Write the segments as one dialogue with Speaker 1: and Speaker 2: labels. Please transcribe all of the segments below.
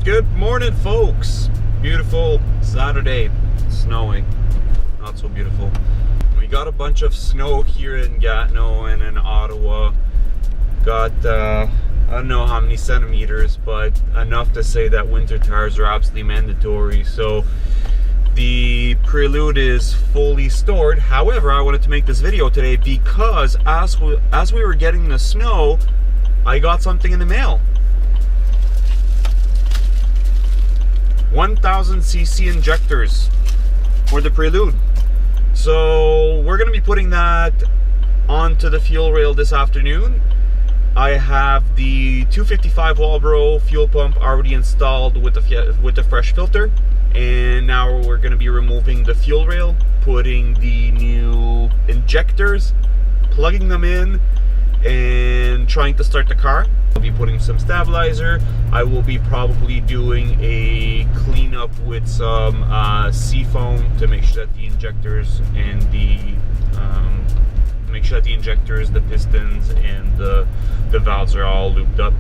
Speaker 1: Good morning, folks. Beautiful Saturday. Snowing. Not so beautiful. We got a bunch of snow here in Gatineau and in Ottawa. Got, I don't know how many centimeters, but enough to say that winter tires are absolutely mandatory. So the Prelude is fully stored. However, I wanted to make this video today because as we were getting the snow, I got something in the mail. 1000cc injectors for the Prelude. So we're going to be putting that onto the fuel rail this afternoon. I have the 255 Walbro fuel pump already installed with the fresh filter, and now we're going to be removing the fuel rail, putting the new injectors, plugging them in, and trying to start the car. I'll be putting some stabilizer. I will be probably doing a cleanup with some seafoam to make sure that the injectors and the the pistons and the valves are all looped up.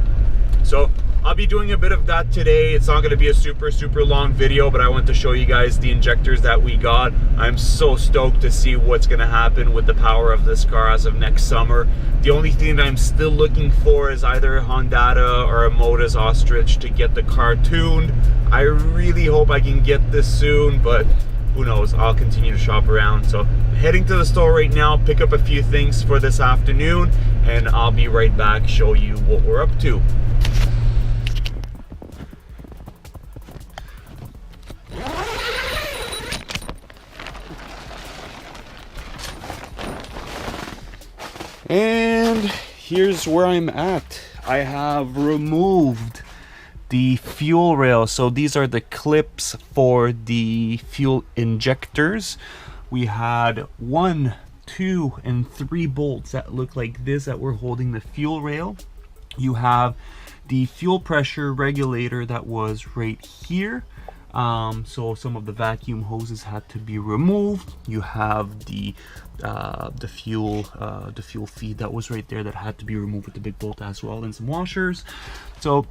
Speaker 1: So I'll be doing a bit of that today. It's not going to be a super long video, but I want to show you guys the injectors that we got. I'm so stoked to see what's going to happen with the power of this car as of next summer. The only thing that I'm still looking for is either a Hondata or a Moda's Ostrich to get the car tuned. I really hope I can get this soon, but who knows, I'll continue to shop around. So heading to the store right now, pick up a few things for this afternoon, and I'll be right back, show you what we're up to. And here's where I'm at. I have removed the fuel rail. So these are the clips for the fuel injectors. We had 1, 2, and 3 bolts that look like this that were holding the fuel rail. You have the fuel pressure regulator that was right here. So some of the vacuum hoses had to be removed. You have the fuel feed that was right there that had to be removed with the big bolt as well, and some washers. So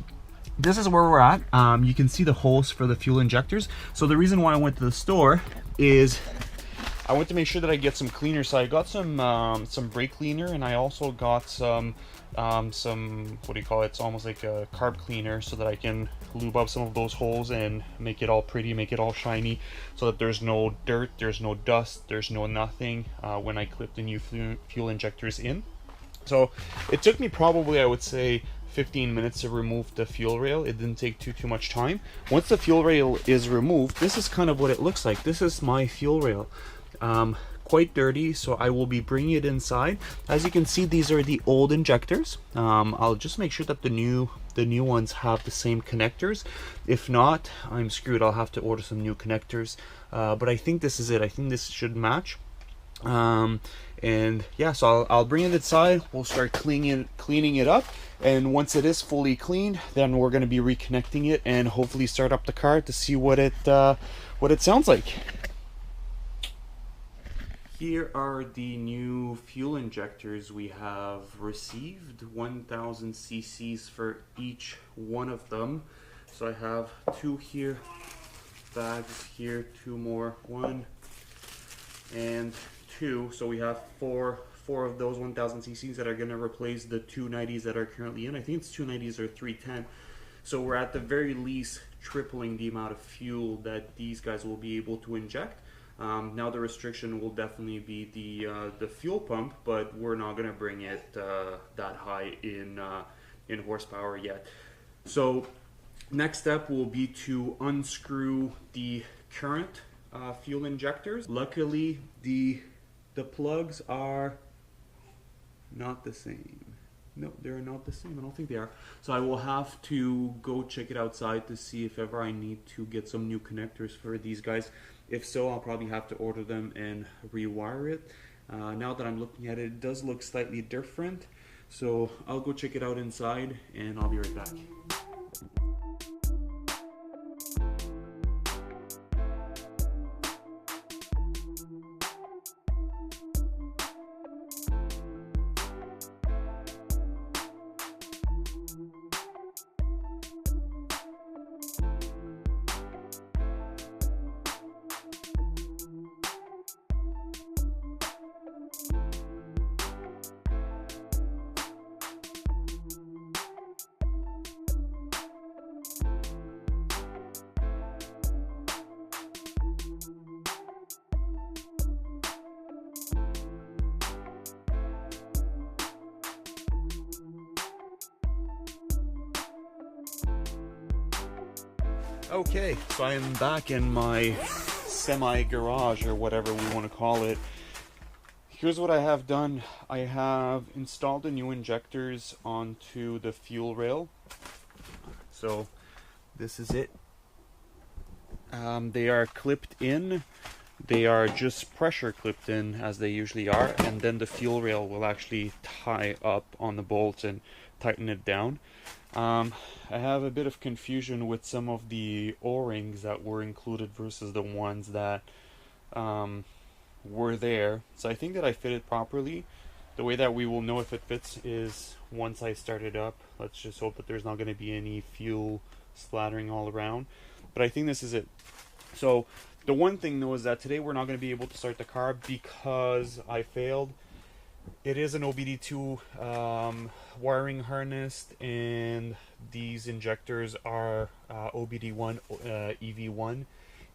Speaker 1: this is where we're at. You can see the holes for the fuel injectors. So the reason why I went to the store is I went to make sure that I get some cleaner. So I got some brake cleaner, and I also got some what do you call it? It's almost like a carb cleaner, so that I can lube up some of those holes and make it all pretty, make it all shiny, so that there's no dirt, there's no dust, there's no nothing when I clip the new fuel injectors in. So it took me probably, I would say, 15 minutes to remove the fuel rail. It didn't take too much time. Once the fuel rail is removed, this is kind of what it looks like. This is my fuel rail. Quite dirty, so I will be bringing it inside. As you can see, these are the old injectors. I'll just make sure that the new ones have the same connectors. If not, I'm screwed. I'll have to order some new connectors, but I think this is it. I think this should match. And yeah, so I'll bring it inside. We'll start cleaning it up, and once it is fully cleaned, then we're going to be reconnecting it and hopefully start up the car to see what it sounds like. Here are the new fuel injectors we have received, 1000 cc's for each one of them. So I have 2 here, bags here, 2 more, 1 and 2. So we have four of those 1000 cc's that are going to replace the 290s that are currently in. I think it's 290s or 310. So we're at the very least tripling the amount of fuel that these guys will be able to inject. Now the restriction will definitely be the fuel pump, but we're not going to bring it that high in horsepower yet. So next step will be to unscrew the current fuel injectors. Luckily, the plugs are not the same. No, they're not the same. I don't think they are. So I will have to go check it outside to see if ever I need to get some new connectors for these guys. If so, I'll probably have to order them and rewire it. Now that I'm looking at it, it does look slightly different. So I'll go check it out inside, and I'll be right back. Okay, so I am back in my semi-garage, or whatever we want to call it. Here's what I have done. I have installed the new injectors onto the fuel rail. So this is it. They are clipped in. They are just pressure clipped in, as they usually are, and then the fuel rail will actually tie up on the bolts and tighten it down. I have a bit of confusion with some of the O-rings that were included versus the ones that were there. So I think that I fit it properly. The way that we will know if it fits is once I start it up. Let's just hope that there's not going to be any fuel splattering all around. But I think this is it. So the one thing though is that today we're not going to be able to start the car because I failed. It is an OBD2 wiring harness, and these injectors are OBD1 EV1,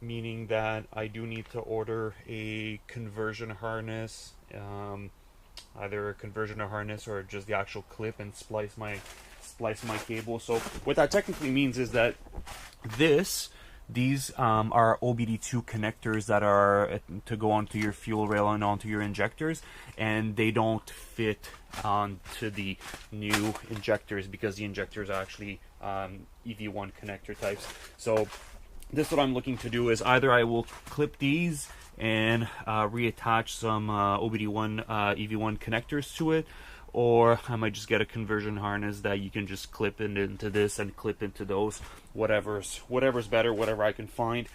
Speaker 1: meaning that I do need to order a conversion harness, either a conversion harness or just the actual clip, and splice my cable. So what that technically means is that these are OBD2 connectors that are to go onto your fuel rail and onto your injectors, and they don't fit onto the new injectors because the injectors are actually EV1 connector types. So this, what I'm looking to do is either I will clip these and reattach some OBD1 EV1 connectors to it, or I might just get a conversion harness that you can just clip into this and clip into those. Whatever's better, whatever I can find.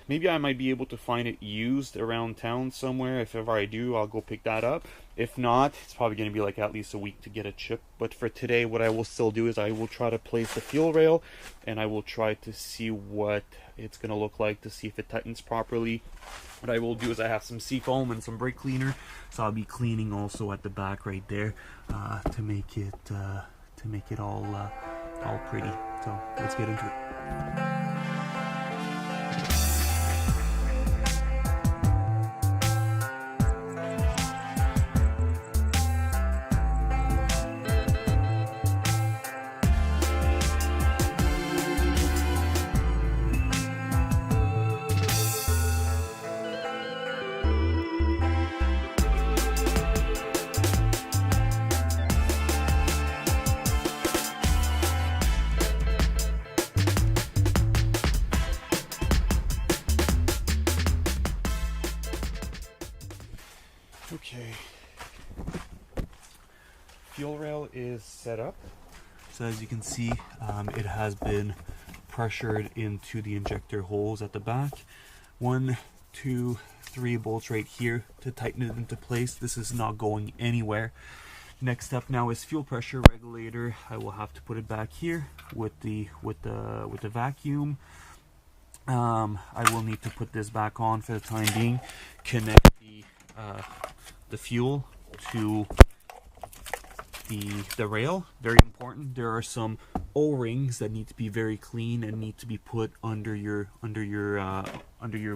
Speaker 1: Maybe I might be able to find it used around town somewhere. If ever I do, I'll go pick that up. If not, it's probably going to be like at least a week to get a chip. But for today, what I will still do is I will try to place the fuel rail, and I will try to see what it's going to look like, to see if it tightens properly. What I will do is I have some seafoam and some brake cleaner, so I'll be cleaning also at the back right there to make it all pretty. So let's get into it. Okay, fuel rail is set up. So as you can see, it has been pressured into the injector holes at the back. 1, 2, 3 bolts right here to tighten it into place. This is not going anywhere. Next step now is fuel pressure regulator. I will have to put it back here with the vacuum. I will need to put this back on for the time being. Connect the fuel to the rail. Very important. There are some O-rings that need to be very clean and need to be put under your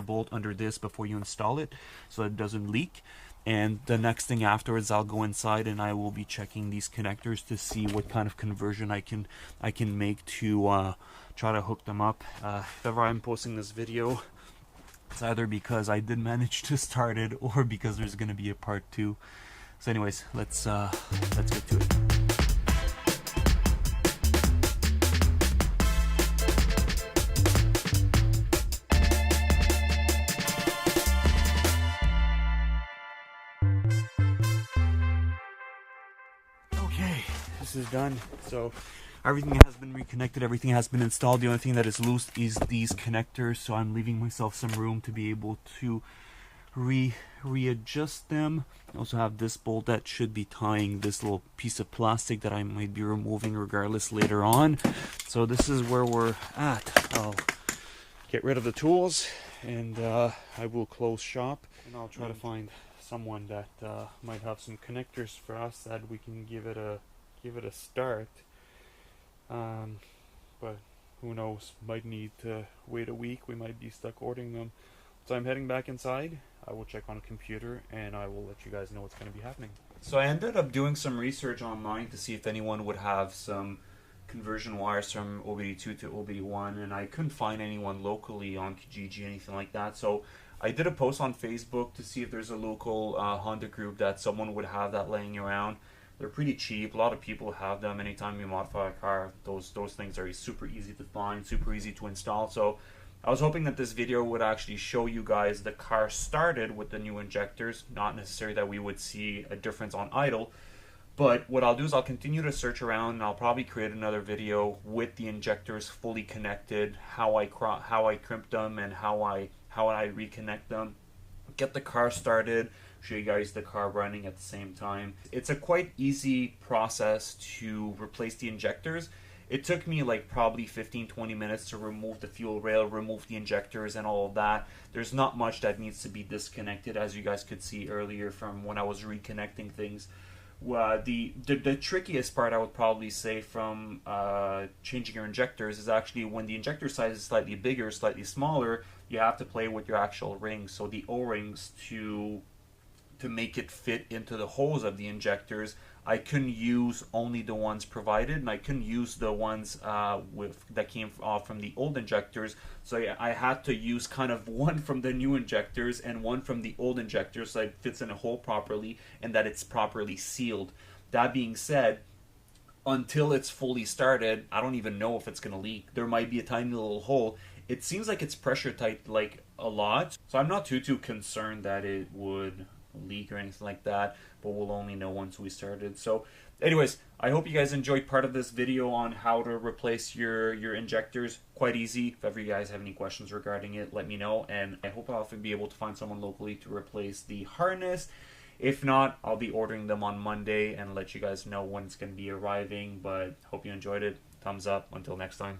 Speaker 1: bolt, under this, before you install it, so it doesn't leak. And the next thing afterwards, I'll go inside and I will be checking these connectors to see what kind of conversion I can make to try to hook them up. If ever I'm posting this video, it's either because I did manage to start it or because there's going to be a part 2. So anyways, let's get to it. Okay, this is done. So everything has been reconnected, everything has been installed. The only thing that is loose is these connectors, so I'm leaving myself some room to be able to readjust them. I also have this bolt that should be tying this little piece of plastic that I might be removing regardless later on. So this is where we're at. I'll get rid of the tools and I will close shop, and I'll try to find someone that might have some connectors for us that we can give it a start. But who knows, might need to wait a week. We might be stuck ordering them. So I'm heading back inside. I will check on a computer and I will let you guys know what's going to be happening. So I ended up doing some research online to see if anyone would have some conversion wires from OBD2 to OBD1, and I couldn't find anyone locally on Kijiji, anything like that. So I did a post on Facebook to see if there's a local Honda group that someone would have that laying around. They're pretty cheap. A lot of people have them. Anytime you modify a car, those things are super easy to find, super easy to install. So I was hoping that this video would actually show you guys the car started with the new injectors, not necessarily that we would see a difference on idle. But what I'll do is I'll continue to search around, and I'll probably create another video with the injectors fully connected, how I crimp them and how I reconnect them, get the car started, show you guys the car running at the same time. It's a quite easy process to replace the injectors. It took me like probably 15-20 minutes to remove the fuel rail, remove the injectors and all of that. There's not much that needs to be disconnected, as you guys could see earlier from when I was reconnecting things. The trickiest part, I would probably say, from changing your injectors is actually when the injector size is slightly bigger, slightly smaller, you have to play with your actual rings. So the O-rings, to make it fit into the holes of the injectors, I couldn't use only the ones provided, and I couldn't use the ones that came from the old injectors. So I had to use kind of one from the new injectors and one from the old injectors, so it fits in a hole properly and that it's properly sealed. That being said, until it's fully started, I don't even know if it's going to leak. There might be a tiny little hole. It seems like it's pressure tight like a lot, so I'm not too concerned that it would leak or anything like that, but we'll only know once we started. So anyways, I hope you guys enjoyed part of this video on how to replace your injectors. Quite easy. If ever you guys have any questions regarding it, let me know, and I hope I'll be able to find someone locally to replace the harness. If not, I'll be ordering them on Monday and let you guys know when it's going to be arriving. But hope you enjoyed it. Thumbs up. Until next time.